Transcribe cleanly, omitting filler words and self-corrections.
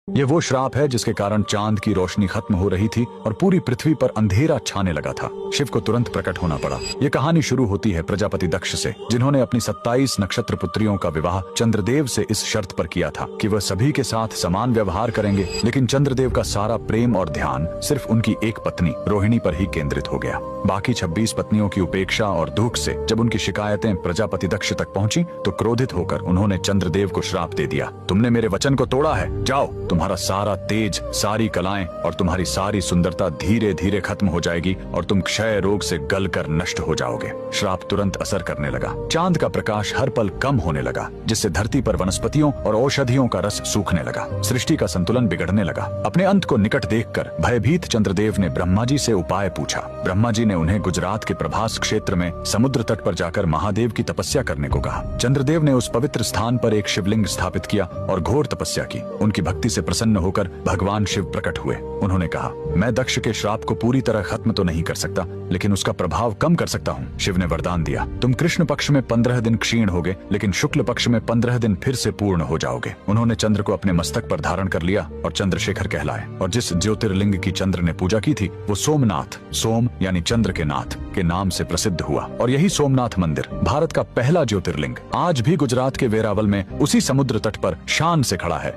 ये वो श्राप है जिसके कारण चांद की रोशनी खत्म हो रही थी और पूरी पृथ्वी पर अंधेरा छाने लगा था। शिव को तुरंत प्रकट होना पड़ा। ये कहानी शुरू होती है प्रजापति दक्ष से, जिन्होंने अपनी 27 नक्षत्र पुत्रियों का विवाह चंद्रदेव से इस शर्त पर किया था कि वह सभी के साथ समान व्यवहार करेंगे। लेकिन चंद्रदेव का सारा प्रेम और ध्यान सिर्फ उनकी एक पत्नी रोहिणी पर ही केंद्रित हो गया। बाकी 26 पत्नियों की उपेक्षा और दुख से जब उनकी शिकायतें प्रजापति दक्ष तक पहुंची तो क्रोधित होकर उन्होंने चंद्रदेव को श्राप दे दिया। तुमने मेरे वचन को तोड़ा है, जाओ, तुम्हारा सारा तेज, सारी कलाएं और तुम्हारी सारी सुंदरता धीरे धीरे खत्म हो जाएगी और तुम क्षय रोग से गलकर नष्ट हो जाओगे। श्राप तुरंत असर करने लगा। चांद का प्रकाश हर पल कम होने लगा, जिससे धरती पर वनस्पतियों और औषधियों का रस सूखने लगा। सृष्टि का संतुलन बिगड़ने लगा। अपने अंत को निकट देखकर भयभीत चंद्रदेव ने ब्रह्मा जी से उपाय पूछा। ब्रह्मा जी ने उन्हें गुजरात के प्रभास क्षेत्र में समुद्र तट पर जाकर महादेव की तपस्या करने को कहा। चंद्रदेव ने उस पवित्र स्थान पर एक शिवलिंग स्थापित किया और घोर तपस्या की। उनकी भक्ति से प्रसन्न होकर भगवान शिव प्रकट हुए। उन्होंने कहा, मैं दक्ष के श्राप को पूरी तरह खत्म तो नहीं कर सकता, लेकिन उसका प्रभाव कम कर सकता हूँ। शिव ने वरदान दिया, तुम कृष्ण पक्ष में 15 दिन क्षीण होगे, लेकिन शुक्ल पक्ष में 15 दिन फिर से पूर्ण हो जाओगे। उन्होंने चंद्र को अपने मस्तक पर धारण कर लिया और चंद्रशेखर कहलाए। और जिस ज्योतिर्लिंग की चंद्र ने पूजा की थी वो सोमनाथ, सोम यानी चंद्र के नाथ के नाम से प्रसिद्ध हुआ। और यही सोमनाथ मंदिर, भारत का पहला ज्योतिर्लिंग, आज भी गुजरात के वेरावल में उसी समुद्र तट पर शान से खड़ा है।